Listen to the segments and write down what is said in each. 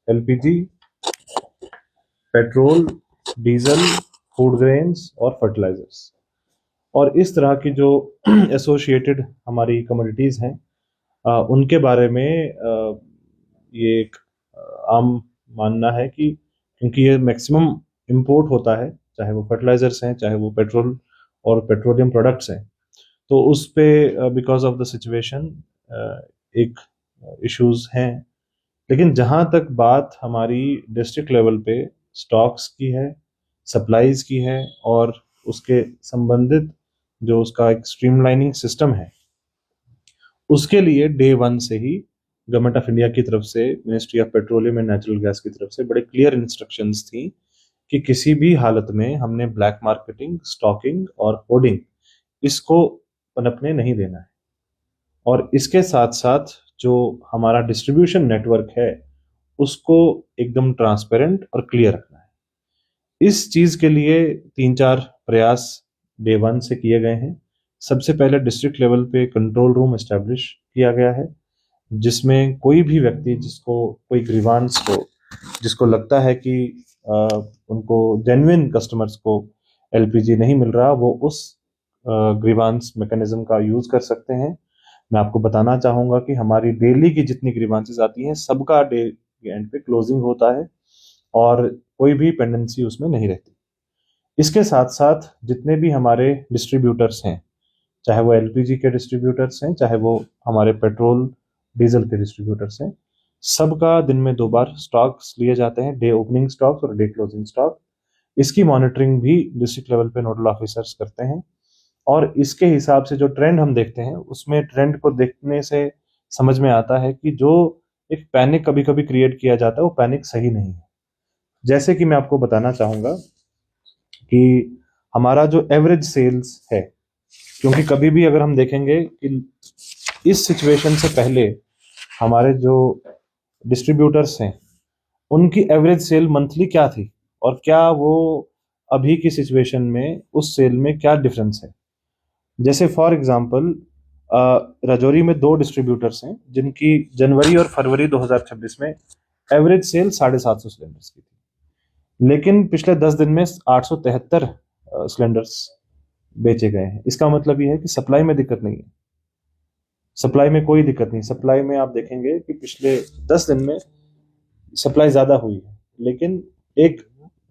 LPG, petrol, diesel, food grains और fertilisers. और इस तरह की जो एसोसिएटेड हमारी कमोडिटीज़ हैं, उनके बारे में ये एक आम मानना है कि क्योंकि ये मैक्सिमम इंपोर्ट होता है, चाहे वो फर्टिलाइजर्स हैं, चाहे वो पेट्रोल और पेट्रोलियम प्रोडक्ट्स हैं, तो उस पे बिकॉज ऑफ द सिचुएशन एक इश्यूज हैं। लेकिन जहाँ तक बात हमारी डिस्ट्रिक्ट लेवल पे स्टॉक्स की है, सप्लाईज की है और उसके संबंधित जो उसका एक स्ट्रीमलाइनिंग सिस्टम है, उसके लिए डे वन से ही गवर्नमेंट ऑफ इंडिया की तरफ से, ministry of petroleum and natural gas की तरफ से बड़े क्लियर इंस्ट्रक्शंस थी कि किसी भी हालत में हमने ब्लैक मार्केटिंग, स्टॉकिंग और होर्डिंग इसको पनपने नहीं देना है। और इसके साथ साथ जो हमारा डिस्ट्रीब्यूशन नेटवर्क है उसको एकदम ट्रांसपेरेंट और क्लियर रखना है। इस चीज के लिए 3-4 प्रयास डे वन से किए गए हैं। सबसे पहले डिस्ट्रिक्ट लेवल पे कंट्रोल रूम एस्टेब्लिश किया गया है, जिसमें कोई भी व्यक्ति जिसको कोई ग्रीवांस हो, जिसको लगता है कि उनको जेन्युइन कस्टमर्स को एलपीजी नहीं मिल रहा, वो उस ग्रीवांस मैकेनिज्म का यूज कर सकते हैं। मैं आपको बताना चाहूंगा कि हमारी डेली की जितनी ग्रीवांसेस आती हैं सबका डे के एंड पे क्लोजिंग होता है और कोई भी पेंडेंसी उसमें नहीं रहती। इसके साथ साथ जितने भी हमारे डिस्ट्रीब्यूटर्स हैं, चाहे वो एलपीजी के डिस्ट्रीब्यूटर्स हैं, चाहे वो हमारे पेट्रोल डीजल के डिस्ट्रीब्यूटर्स हैं, सबका दिन में 2 बार स्टॉक्स लिए जाते हैं, डे ओपनिंग स्टॉक्स और डे क्लोजिंग स्टॉक। इसकी मॉनिटरिंग भी डिस्ट्रिक्ट लेवल पे नोडल ऑफिसर्स करते हैं। और इसके हिसाब से जो ट्रेंड हम देखते हैं, उसमें ट्रेंड को देखने से समझ में आता है कि जो एक पैनिक कभी कभी क्रिएट किया जाता है वो पैनिक सही नहीं है। जैसे कि मैं आपको बताना चाहूंगा कि हमारा जो एवरेज सेल्स है, क्योंकि कभी भी अगर हम देखेंगे कि इस सिचुएशन से पहले हमारे जो डिस्ट्रीब्यूटर्स हैं उनकी एवरेज सेल मंथली क्या थी और क्या वो अभी की सिचुएशन में उस सेल में क्या डिफरेंस है। जैसे फॉर एग्जांपल राजौरी में 2 डिस्ट्रीब्यूटर्स हैं जिनकी जनवरी और फरवरी 2026 में एवरेज सेल 750 सिलेंडर्स की थी, लेकिन पिछले 10 दिन में 873 सिलेंडर्स बेचे गए हैं। इसका मतलब ये है कि सप्लाई में दिक्कत नहीं है, सप्लाई में कोई दिक्कत नहीं। सप्लाई में आप देखेंगे कि पिछले 10 दिन में सप्लाई ज्यादा हुई है, लेकिन एक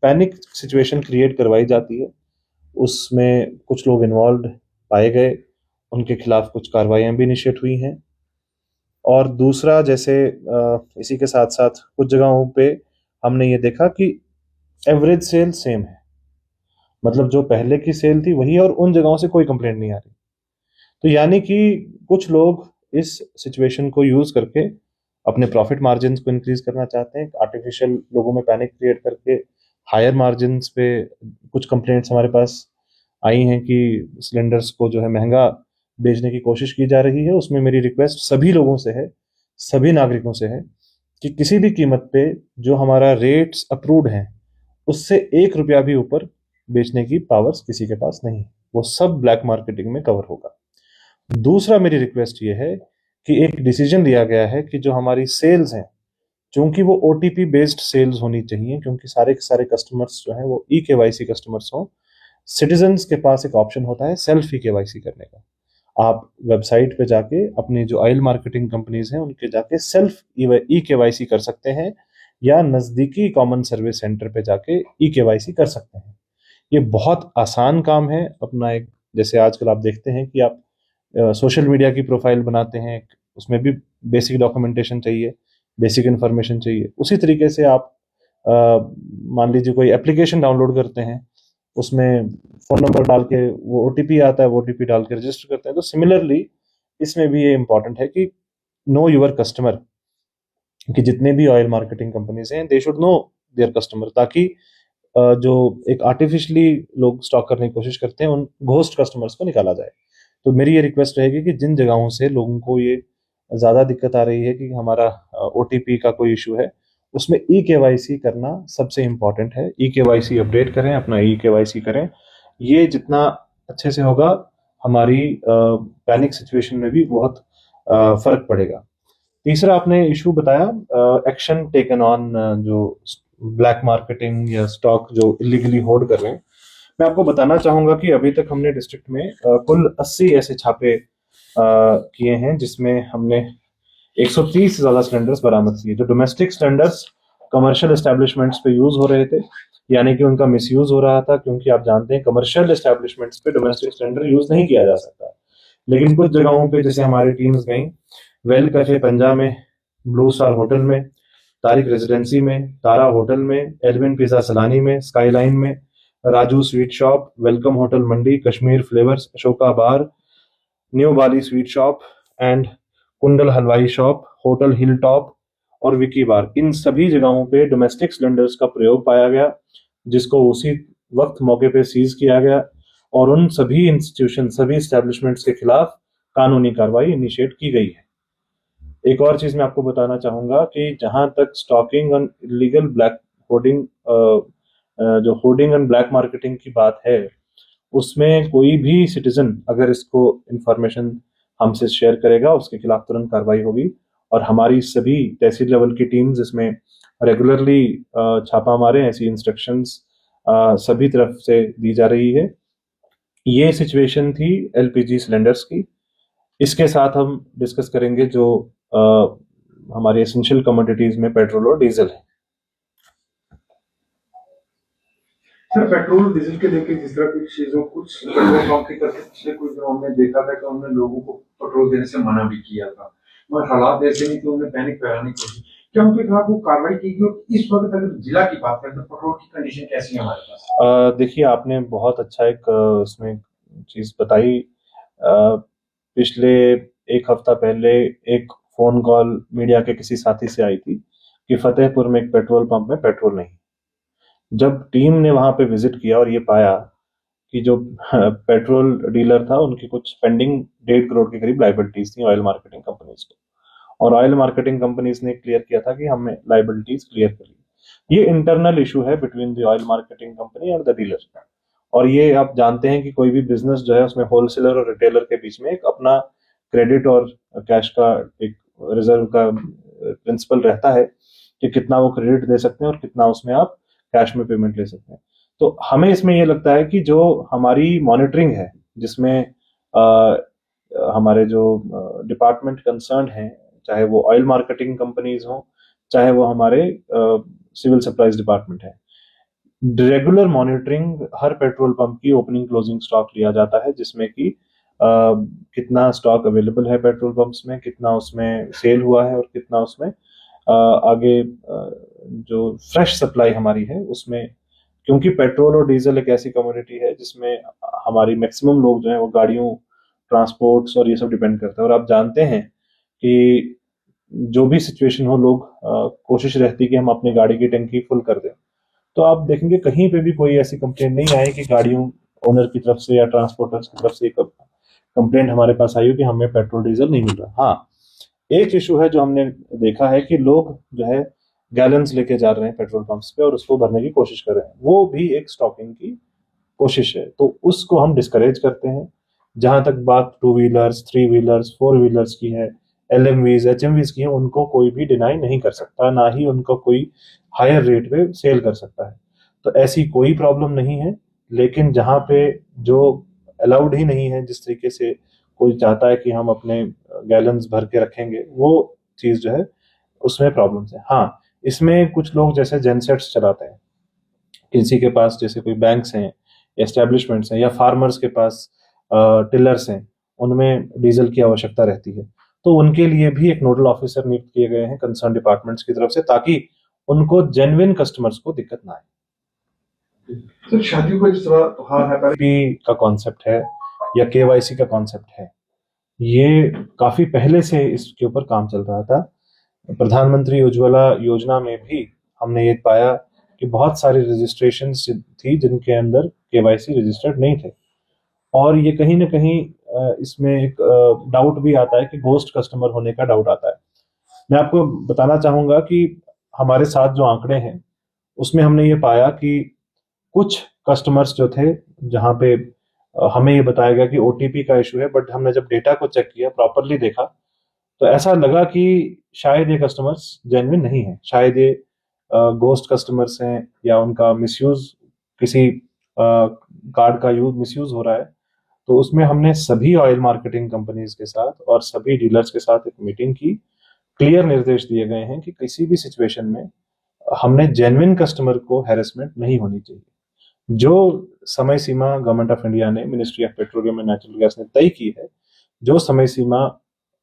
पैनिक सिचुएशन क्रिएट करवाई जाती है, उसमें कुछ लोग इन्वॉल्व पाए गए, उनके खिलाफ कुछ कार्रवाइयां भी इनिशिएट हुई हैं। और दूसरा, जैसे इसी के साथ साथ कुछ जगहों पे हमने ये देखा कि एवरेज सेल सेम है, मतलब जो पहले की सेल थी वही, और उन जगहों से कोई कंप्लेंट नहीं आ रही। तो यानी कि कुछ लोग इस सिचुएशन को यूज करके अपने प्रॉफिट मार्जिन को इंक्रीज करना चाहते हैं, आर्टिफिशियल लोगों में पैनिक क्रिएट करके हायर मार्जिन पे। कुछ कंप्लेंट्स हमारे पास आई हैं कि सिलेंडर्स को जो है महंगा बेचने की कोशिश की जा रही है। उसमें मेरी रिक्वेस्ट सभी लोगों से है, सभी नागरिकों से है कि किसी भी कीमत पे जो हमारा रेट्स अप्रूव्ड हैं उससे 1 रुपया भी ऊपर बेचने की पावर्स किसी के पास नहीं, वो सब ब्लैक मार्केटिंग में कवर होगा। दूसरा, मेरी रिक्वेस्ट ये है कि एक डिसीजन लिया गया है कि जो हमारी सेल्स हैं, चूंकि वो ओटीपी बेस्ड सेल्स होनी चाहिए, क्योंकि सारे के सारे कस्टमर्स जो हैं वो ई केवाईसी कस्टमर्स हों। सिटीजन्स के पास एक ऑप्शन होता है सेल्फ ई केवाईसी करने का। आप वेबसाइट पे जाके अपनी जो ऑयल मार्केटिंग कंपनीज हैं उनके जाके सेल्फ ई केवाईसी कर सकते हैं, या नजदीकी कॉमन सर्विस सेंटर पे जाके ई केवाईसी कर सकते हैं। ये बहुत आसान काम है अपना। एक जैसे आजकल आप देखते हैं कि आप सोशल मीडिया की प्रोफाइल बनाते हैं, उसमें भी बेसिक डॉक्यूमेंटेशन चाहिए, बेसिक इन्फॉर्मेशन चाहिए। उसी तरीके से आप मान लीजिए कोई एप्लीकेशन डाउनलोड करते हैं, उसमें फोन नंबर डाल के वो ओटीपी आता है, वो ओटीपी डाल के रजिस्टर करते हैं। तो सिमिलरली इसमें भी ये इंपॉर्टेंट है कि नो यूर कस्टमर, कि जितने भी ऑयल मार्केटिंग कंपनीज हैं they should know there customer, ताकि जो एक आर्टिफिशियली लोग स्टॉक करने की कोशिश करते हैं उन घोस्ट कस्टमर्स को निकाला जाए। तो मेरी ये रिक्वेस्ट रहेगी कि जिन जगहों से लोगों को ये ज़्यादा दिक्कत आ रही है कि हमारा ओटीपी का कोई इशू है, उसमें ई केवाईसी करना सबसे इम्पॉर्टेंट है। ई केवाईसी अपडेट करें, अपना ई केवाईसी करें। ये जितना अच्छे से होगा, हमारी पैनिक सिचुएशन में भी बहुत फर्क पड़ेगा। तीसरा आपने इशू बताया एक्शन टेकन ऑन जो ब्लैक मार्केटिंग या स्टॉक जो इलीगली होल्ड कर रहे हैं। मैं आपको बताना चाहूंगा कि अभी तक हमने डिस्ट्रिक्ट में कुल 80 ऐसे छापे किए हैं, जिसमें हमने 130 से ज्यादा सिलेंडर्स बरामद किए जो डोमेस्टिक सिलेंडर्स कमर्शियल एस्टेब्लिशमेंट्स पे यूज हो रहे थे, यानी कि उनका मिसयूज हो रहा था, क्योंकि आप जानते हैं कमर्शियल एस्टेब्लिशमेंट्स पे डोमेस्टिक सिलेंडर यूज नहीं किया जा सकता। लेकिन कुछ जगहों पे जैसे हमारी टीम्स गई, वेल कैफे पंजा में, ब्लू स्टार होटल में, तारिक रेजिडेंसी में, तारा होटल में, एलविन पिज्जा सलानी में, स्काईलाइन में, Raju sweet shop, welcome hotel Mandi, Kashmir flavours, Ashoka bar, new Bali sweet shop and कुंडल हलवाई शॉप, होटल हिल टॉप और विकी बार, इन सभी जगहों पे डोमेस्टिक सिलेंडर्स का प्रयोग पाया गया, जिसको उसी वक्त मौके पे सीज किया गया और उन सभी इंस्टीट्यूशन, सभी एस्टेब्लिशमेंट्स के खिलाफ कानूनी कार्रवाई इनिशिएट की गई है। एक और चीज मैं आपको बताना चाहूंगा कि जहां तक स्टॉकिंग और इलीगल ब्लैक होर्डिंग, जो होर्डिंग एंड ब्लैक मार्केटिंग की बात है, उसमें कोई भी सिटीजन अगर इसको इंफॉर्मेशन हमसे शेयर करेगा, उसके खिलाफ तुरंत कार्रवाई होगी। और हमारी सभी तहसील लेवल की टीम्स इसमें रेगुलरली छापा मारे, ऐसी इंस्ट्रक्शंस सभी तरफ से दी जा रही है। ये सिचुएशन थी एलपीजी सिलेंडर्स की। इसके साथ हम डिस्कस करेंगे जो हमारे एसेंशियल कमोडिटीज में पेट्रोल और डीजल है। सर, पेट्रोल डीजल के लेके जिस तरह की चीजों, कुछ पेट्रोल पंप के करके पिछले कुछ दिनों में देखा था कि उन्होंने लोगों को पेट्रोल देने से मना भी किया था, मगर हालात ऐसे नहीं कि उन्होंने पैनिक फैलाने की कोशिश, क्या उनके खिलाफ वो कार्रवाई की गई? और इस वक्त अगर जिला की बात करें तो पेट्रोल की कंडीशन कैसी है हमारे पास? देखिए, आपने बहुत अच्छा एक इसमें चीज बताई। पिछले एक हफ्ता पहले एक फोन कॉल मीडिया के किसी साथी से आई थी कि फतेहपुर में एक पेट्रोल पंप में पेट्रोल नहीं। जब टीम ने वहां पे विजिट किया और ये पाया कि जो पेट्रोल डीलर था, उनकी कुछ पेंडिंग 1.5 करोड़ के करीब लाइबिलिटीज थी ऑयल मार्केटिंग कंपनीज को, और ऑयल मार्केटिंग कंपनीज ने क्लियर किया था कि हमने लाइबिलिटीज क्लियर करी। ये इंटरनल इशू है between the oil marketing company और द डीलर। और ये आप जानते हैं कि कोई भी बिजनेस जो है उसमें होलसेलर और रिटेलर के बीच में एक अपना क्रेडिट और कैश का एक रिजर्व का प्रिंसिपल रहता है कि कितना वो क्रेडिट दे सकते हैं और कितना उसमें आप कैश में पेमेंट ले सकते हैं। तो हमें इसमें ये लगता है कि जो हमारी मॉनिटरिंग है, जिसमें हमारे जो डिपार्टमेंट कंसर्न हैं, चाहे वो ऑयल मार्केटिंग कंपनीज हों, चाहे वो हमारे सिविल सप्लाईज डिपार्टमेंट है, रेगुलर मॉनिटरिंग हर पेट्रोल पंप की ओपनिंग क्लोजिंग स्टॉक लिया जाता है, जिसमें कि कितना स्टॉक अवेलेबल है पेट्रोल पंप्स में, कितना उसमें सेल हुआ है और कितना उसमें आगे जो फ्रेश सप्लाई हमारी है उसमें, क्योंकि पेट्रोल और डीजल एक ऐसी कमोडिटी है जिसमें हमारी मैक्सिमम लोग जो है वो गाड़ियों, ट्रांसपोर्ट्स और ये सब डिपेंड करते हैं। और आप जानते हैं कि जो भी सिचुएशन हो, लोग कोशिश रहती है कि हम अपनी गाड़ी की टंकी फुल कर दें। तो आप देखेंगे कहीं पे भी कोई ऐसी कंप्लेंट नहीं आई कि गाड़ियों ओनर की तरफ से या ट्रांसपोर्टर्स की तरफ से कंप्लेंट हमारे पास आई हो कि हमें पेट्रोल डीजल नहीं मिल रहा। हाँ, एक इशू है जो हमने देखा है कि लोग जो है गैलन्स लेके जा रहे हैं पेट्रोल पंप्स पे और उसको भरने की कोशिश कर रहे हैं, वो भी एक स्टॉकिंग की कोशिश है, तो उसको हम डिस्करेज करते हैं। जहां तक बात two wheelers, three wheelers, four wheelers की है, एलएमवीज, एचएमवीज की है, उनको कोई भी डिनाई नहीं कर सकता, ना ही उनको कोई हायर रेट पे सेल कर सकता है। तो ऐसी कोई प्रॉब्लम नहीं है। लेकिन जहां पे जो अलाउड ही नहीं है, जिस तरीके से कोई चाहता है कि हम अपने गैलन्स भर के रखेंगे, वो चीज जो है उसमें प्रॉब्लम्स है। हाँ, इसमें कुछ लोग जैसे जेनसेट्स चलाते हैं, किसी के पास जैसे कोई बैंक्स हैं, एस्टेब्लिशमेंट्स हैं या फार्मर्स के पास टिलर्स हैं, उनमें डीजल की आवश्यकता रहती है, तो उनके लिए भी एक नोडल ऑफिसर नियुक्त किए गए हैं कंसर्न डिपार्टमेंट्स की तरफ से, ताकि उनको जेन्युइन कस्टमर्स को दिक्कत ना आए। सर, शादियों का जिस तरह त्योहार है, पी का कॉन्सेप्ट है या केवाईसी का कॉन्सेप्ट है, ये काफी पहले से इसके ऊपर काम चल रहा था। प्रधानमंत्री उज्ज्वला योजना में भी हमने ये पाया कि बहुत सारी रजिस्ट्रेशन थी जिनके अंदर केवाईसी रजिस्टर्ड नहीं थे, और ये कहीं ना कहीं इसमें एक डाउट भी आता है कि घोस्ट कस्टमर होने का डाउट आता है। मैं आपको बताना चाहूंगा कि हमारे साथ जो आंकड़े हैं उसमें हमने ये पाया कि कुछ कस्टमर्स जो थे, जहां पे हमें ये बताया गया कि ओटीपी का इशू है, बट हमने जब डेटा को चेक किया, प्रॉपरली देखा, तो ऐसा लगा कि शायद ये कस्टमर्स जेन्युइन नहीं है, शायद ये गोस्ट कस्टमर्स हैं या उनका मिसयूज, किसी कार्ड का यूज मिसयूज हो रहा है। तो उसमें हमने सभी ऑयल मार्केटिंग कंपनीज के साथ और सभी डीलर्स के साथ एक मीटिंग की। क्लियर निर्देश दिए गए हैं कि किसी भी सिचुएशन में हमने जेन्युइन कस्टमर को हैरेसमेंट नहीं होनी चाहिए। जो समय सीमा गवर्नमेंट ऑफ इंडिया ने, ministry of petroleum and natural gas ने तय की है, जो समय सीमा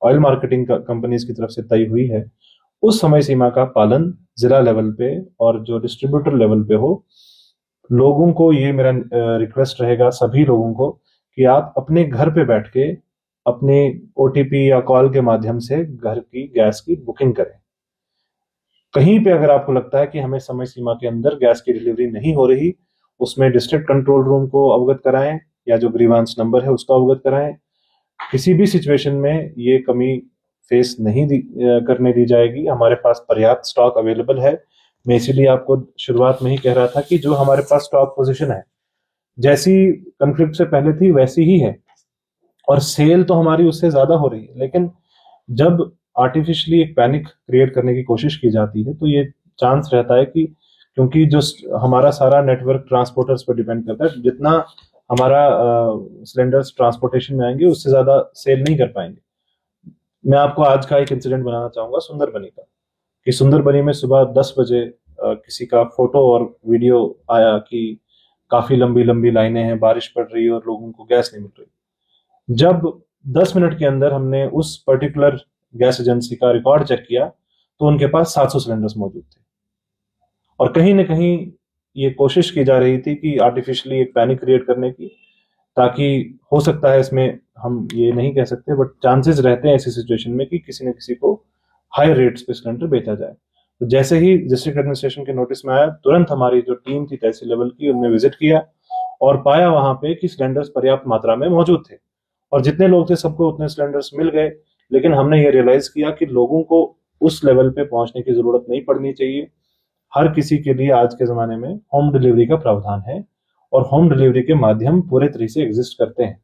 ऑयल मार्केटिंग कंपनीज की तरफ से तय हुई है, उस समय सीमा का पालन जिला लेवल पे और जो डिस्ट्रीब्यूटर लेवल पे हो। लोगों को ये मेरा रिक्वेस्ट रहेगा, सभी लोगों को, कि आप अपने घर पे बैठ के अपने ओटीपी या कॉल के माध्यम से घर की गैस की बुकिंग करें। कहीं पे अगर आपको लगता है कि हमें समय सीमा के अंदर गैस की डिलीवरी नहीं हो रही, उसमें डिस्ट्रिक्ट कंट्रोल रूम को अवगत कराएं या जो ग्रीवांस नंबर है उसको अवगत कराएं। किसी भी सिचुएशन में ये कमी फेस नहीं करने दी जाएगी। हमारे पास पर्याप्त स्टॉक अवेलेबल है। मैं इसीलिए आपको शुरुआत में ही कह रहा था कि जो हमारे पास स्टॉक पोजीशन है, जैसी कॉन्फ्लिक्ट से पहले थी वैसी ही है, और सेल तो हमारी उससे ज्यादा हो रही है। लेकिन जब आर्टिफिशियली एक पैनिक क्रिएट करने की कोशिश की जाती है, तो ये चांस रहता है कि, क्योंकि जो हमारा सारा नेटवर्क ट्रांसपोर्टर्स पर डिपेंड करता है, जितना हमारा सिलेंडर्स ट्रांसपोर्टेशन में आएंगे उससे ज्यादा सेल नहीं कर पाएंगे। मैं आपको आज का एक इंसिडेंट बनाना चाहूंगा सुंदरबनी का, कि सुंदरबनी में सुबह 10 बजे किसी का फोटो और वीडियो आया कि काफी लंबी लंबी लाइनें हैं, बारिश पड़ रही है और लोगों को गैस नहीं मिल रही। जब 10 मिनट के अंदर हमने उस पर्टिकुलर गैस एजेंसी का रिकॉर्ड चेक किया, तो उनके पास 700 सिलेंडर्स मौजूद थे। और कहीं ना कहीं ये कोशिश की जा रही थी कि आर्टिफिशियली एक पैनिक क्रिएट करने की, ताकि हो सकता है, इसमें हम ये नहीं कह सकते, बट चांसेस रहते हैं ऐसी सिचुएशन में कि किसी न किसी को हाई रेट्स पे सिलेंडर बेचा जाए। तो जैसे ही डिस्ट्रिक्ट एडमिनिस्ट्रेशन के नोटिस में आया, तुरंत हमारी जो टीम थी तहसील लेवल की, उनने विजिट किया और पाया वहां पे कि सिलेंडर्स पर्याप्त मात्रा में मौजूद थे, और जितने लोग थे सबको उतने सिलेंडर्स मिल गए। लेकिन हमने ये रियलाइज किया कि लोगों को उस लेवल पे पहुंचने की जरूरत नहीं पड़नी चाहिए। हर किसी के लिए आज के जमाने में होम डिलीवरी का प्रावधान है, और होम डिलीवरी के माध्यम पूरे तरीके से एग्जिस्ट करते हैं।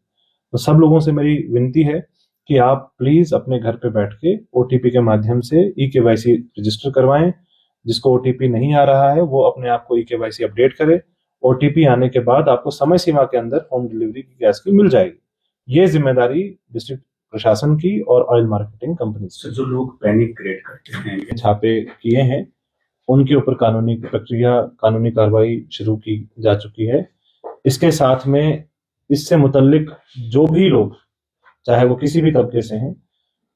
तो सब लोगों से मेरी विनती है कि आप प्लीज अपने घर पे बैठ के ओटीपी के माध्यम से ई-केवाईसी रजिस्टर करवाएं। जिसको ओटीपी नहीं आ रहा है वो अपने आप को ई-केवाईसी अपडेट करे। ओटीपी आने के बाद आपको समय सीमा के अंदर होम डिलीवरी की गैस की मिल जाएगी। ये जिम्मेदारी डिस्ट्रिक्ट प्रशासन की और ऑयल मार्केटिंग कंपनी से। जो लोग पैनिक क्रिएट करते हैं, छापे किए हैं, उनके ऊपर कानूनी प्रक्रिया, कानूनी कार्रवाई शुरू की जा चुकी है। इसके साथ में इससे मुतल्लिक जो भी लोग, चाहे वो किसी भी तबके से हैं,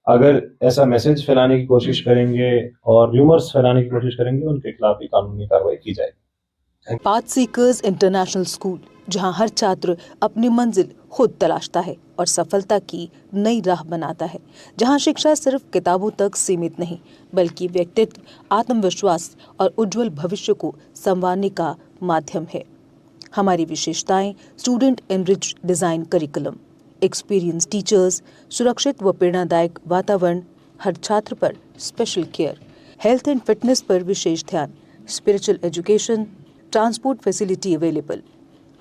अगर ऐसा मैसेज फैलाने की कोशिश करेंगे और र्यूमर्स फैलाने की कोशिश करेंगे, उनके खिलाफ भी कानूनी कार्रवाई की जाएगी। पाथ सीकर्स इंटरनेशनल स्कूल, जहां हर छात्र अपनी मंजिल खुद तलाशता है और सफलता की नई राह बनाता है, जहां शिक्षा सिर्फ किताबों तक सीमित नहीं बल्कि व्यक्तित्व, आत्मविश्वास और उज्जवल भविष्य को संवारने का माध्यम है। हमारी विशेषताएं: student enrich design curriculum, experience teachers, सुरक्षित व प्रेरणादायक वातावरण, हर छात्र पर special care, health and fitness पर विशेष ध्यान, spiritual education, transport facility available.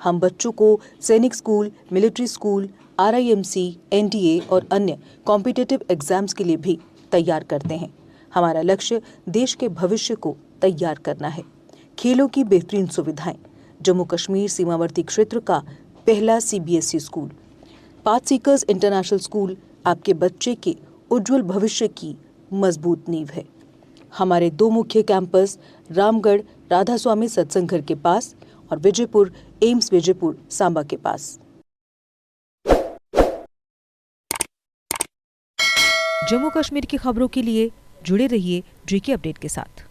हम बच्चों को Sainik school, military school, RIMC, NDA और अन्य कॉम्पिटिटिव एग्जाम्स के लिए भी तैयार करते हैं। हमारा लक्ष्य देश के भविष्य को तैयार करना है। खेलों की बेहतरीन सुविधाएं, जम्मू कश्मीर सीमावर्ती क्षेत्र का पहला CBSE school. Path seekers international school आपके बच्चे के उज्जवल भविष्य की मजबूत नींव है। हमारे 2 मुख्य कैंपस रामगढ़ राधा स्वामी सत्संग घर के पास और विजयपुर एम्स विजयपुर सांबा के पास। जम्मू कश्मीर की खबरों के लिए जुड़े रहिए GK अपडेट के साथ।